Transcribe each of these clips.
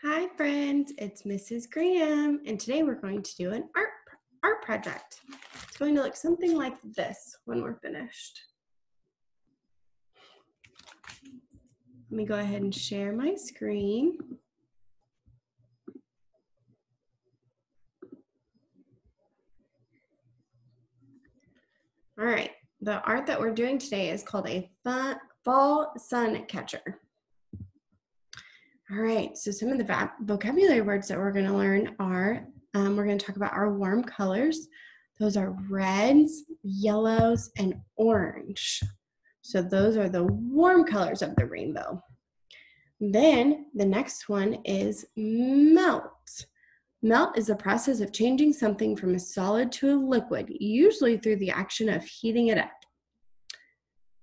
Hi friends, it's Mrs. Graham, and today we're going to do an art project. It's going to look something like this when we're finished. Let me go ahead and share my screen. All right, the art that we're doing today is called a fall sun catcher. All right, so some of the vocabulary words that we're going to learn are, we're going to talk about our warm colors. Those are reds, yellows, and orange. So those are the warm colors of the rainbow. Then the next one is melt. Melt is the process of changing something from a solid to a liquid, usually through the action of heating it up.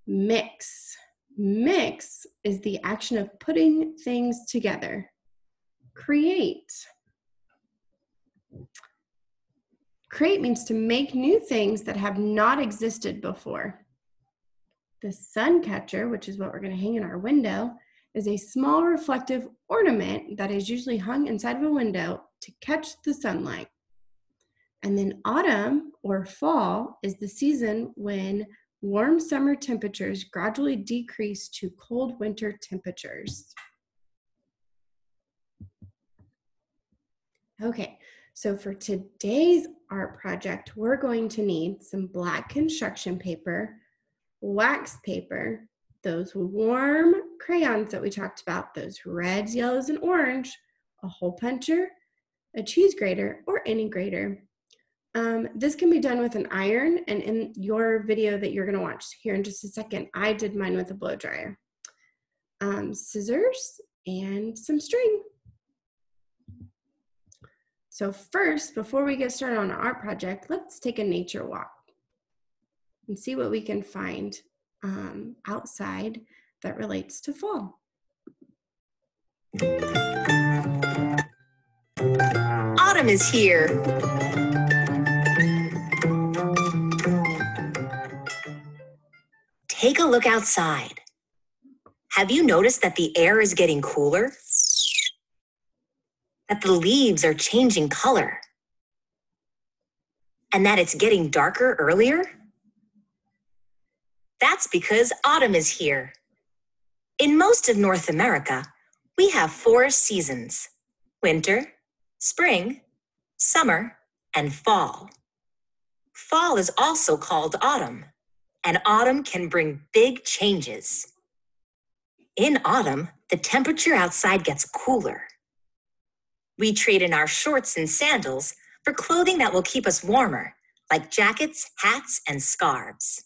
Mix. Mix is the action of putting things together. Create. Create means to make new things that have not existed before. The sun catcher, which is what we're going to hang in our window, is a small reflective ornament that is usually hung inside of a window to catch the sunlight. And then autumn or fall is the season when warm summer temperatures gradually decrease to cold winter temperatures. Okay, so for today's art project, we're going to need some black construction paper, wax paper, those warm crayons that we talked about, those reds, yellows, and orange, a hole puncher, a cheese grater, or any grater. This can be done with an iron, and in your video that you're going to watch here in just a second, I did mine with a blow dryer. Scissors and some string. So first, before we get started on our art project, let's take a nature walk and see what we can find outside that relates to fall. Autumn is here. Take a look outside. Have you noticed that the air is getting cooler? That the leaves are changing color? And that it's getting darker earlier? That's because autumn is here. In most of North America, we have 4 seasons: winter, spring, summer, and fall. Fall is also called autumn, and autumn can bring big changes. In autumn, the temperature outside gets cooler. We trade in our shorts and sandals for clothing that will keep us warmer, like jackets, hats, and scarves.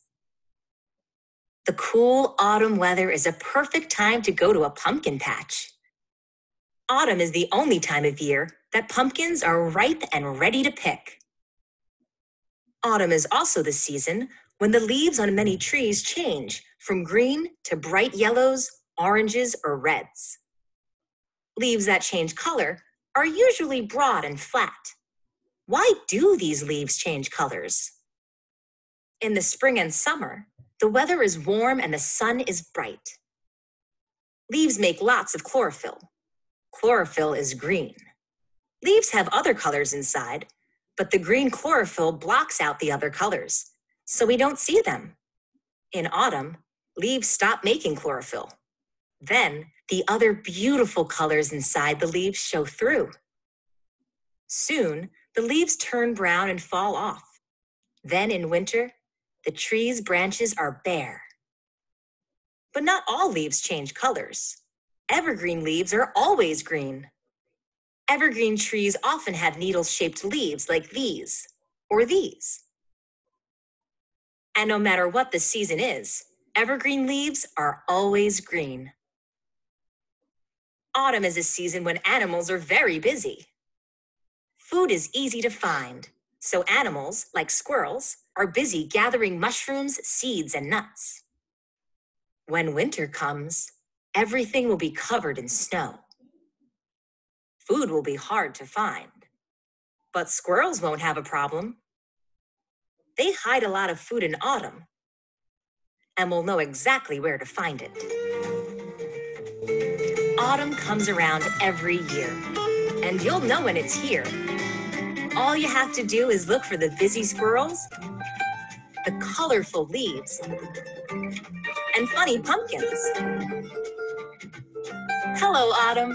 The cool autumn weather is a perfect time to go to a pumpkin patch. Autumn is the only time of year that pumpkins are ripe and ready to pick. Autumn is also the season when the leaves on many trees change from green to bright yellows, oranges, or reds. Leaves that change color are usually broad and flat. Why do these leaves change colors? In the spring and summer, the weather is warm and the sun is bright. Leaves make lots of chlorophyll. Chlorophyll is green. Leaves have other colors inside, but the green chlorophyll blocks out the other colors, so we don't see them. In autumn, leaves stop making chlorophyll. Then, the other beautiful colors inside the leaves show through. Soon, the leaves turn brown and fall off. Then in winter, the tree's branches are bare. But not all leaves change colors. Evergreen leaves are always green. Evergreen trees often have needle-shaped leaves like these or these. And no matter what the season is, evergreen leaves are always green. Autumn is a season when animals are very busy. Food is easy to find, so animals, like squirrels, are busy gathering mushrooms, seeds, and nuts. When winter comes, everything will be covered in snow. Food will be hard to find, but squirrels won't have a problem. They hide a lot of food in autumn, and will know exactly where to find it. Autumn comes around every year, and you'll know when it's here. All you have to do is look for the busy squirrels, the colorful leaves, and funny pumpkins. Hello, Autumn.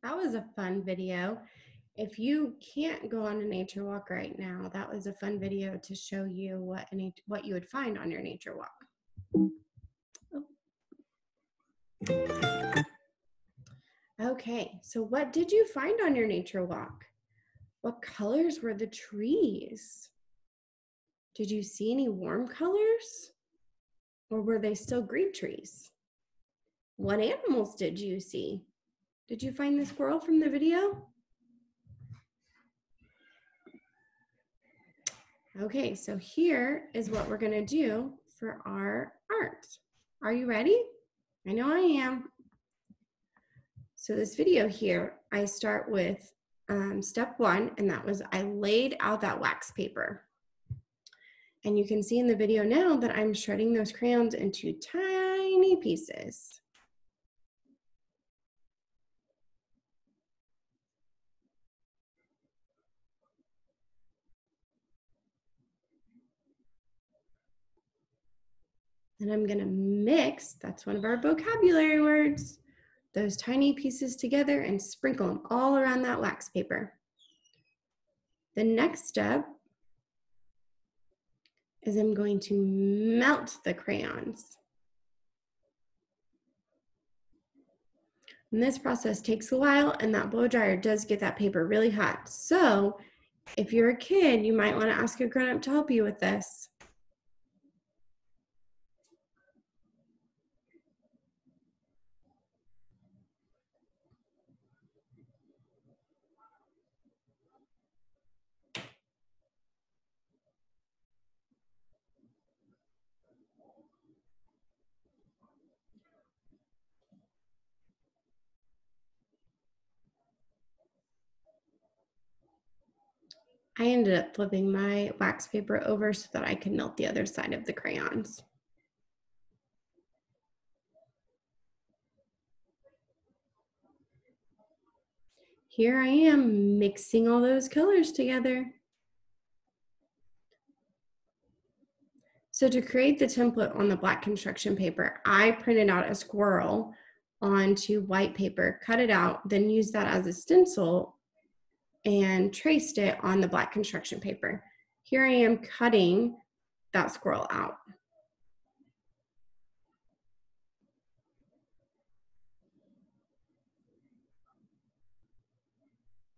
That was a fun video. If you can't go on a nature walk right now, that was a fun video to show you what you would find on your nature walk. Oh. Okay, so what did you find on your nature walk? What colors were the trees? Did you see any warm colors? Or were they still green trees? What animals did you see? Did you find the squirrel from the video? Okay, so here is what we're gonna do for our art. Are you ready? I know I am. So this video here, I start with step 1, and that was I laid out that wax paper. And you can see in the video now that I'm shredding those crayons into tiny pieces. And I'm gonna mix, that's one of our vocabulary words, those tiny pieces together and sprinkle them all around that wax paper. The next step is I'm going to melt the crayons. And this process takes a while, and that blow dryer does get that paper really hot. So if you're a kid, you might want to ask a grown-up to help you with this. I ended up flipping my wax paper over so that I could melt the other side of the crayons. Here I am mixing all those colors together. So to create the template on the black construction paper, I printed out a squirrel onto white paper, cut it out, then used that as a stencil and traced it on the black construction paper. Here I am cutting that squirrel out.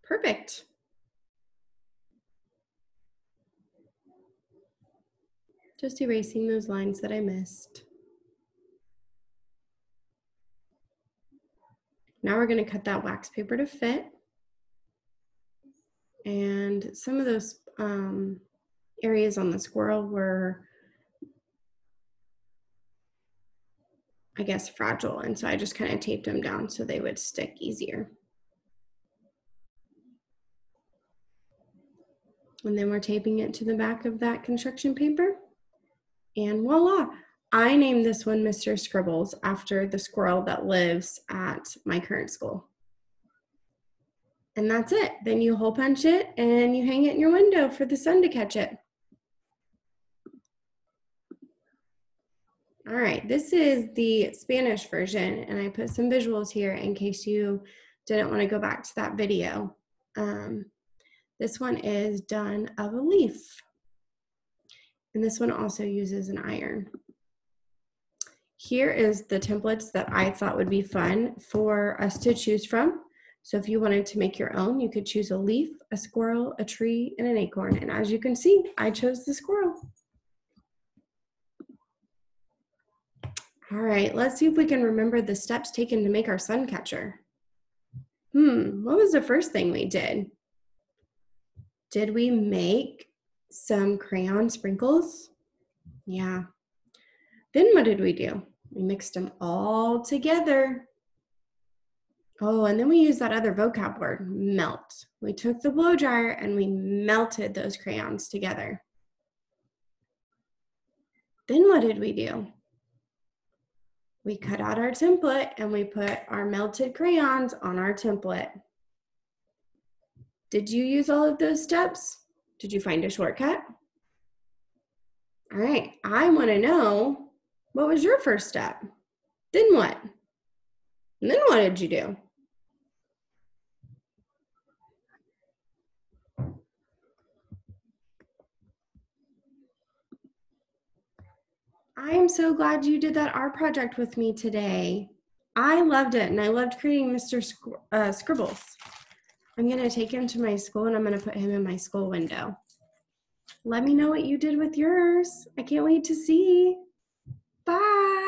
Perfect. Just erasing those lines that I missed. Now we're going to cut that wax paper to fit. And some of those areas on the squirrel were, I guess, fragile. And so I just kind of taped them down so they would stick easier. And then we're taping it to the back of that construction paper. And voila, I named this one Mr. Scribbles after the squirrel that lives at my current school. And that's it. Then you hole punch it and you hang it in your window for the sun to catch it. All right, this is the Spanish version, and I put some visuals here in case you didn't want to go back to that video. This one is done of a leaf. And this one also uses an iron. Here is the templates that I thought would be fun for us to choose from. So if you wanted to make your own, you could choose a leaf, a squirrel, a tree, and an acorn. And as you can see, I chose the squirrel. All right, let's see if we can remember the steps taken to make our sun catcher. What was the first thing we did? Did we make some crayon sprinkles? Yeah. Then what did we do? We mixed them all together. Oh, and then we used that other vocab word, melt. We took the blow dryer and we melted those crayons together. Then what did we do? We cut out our template and we put our melted crayons on our template. Did you use all of those steps? Did you find a shortcut? All right, I want to know, what was your first step? Then what? And then what did you do? I am so glad you did that art project with me today. I loved it, and I loved creating Mr. Scribbles. I'm going to take him to my school, and I'm going to put him in my school window. Let me know what you did with yours. I can't wait to see. Bye.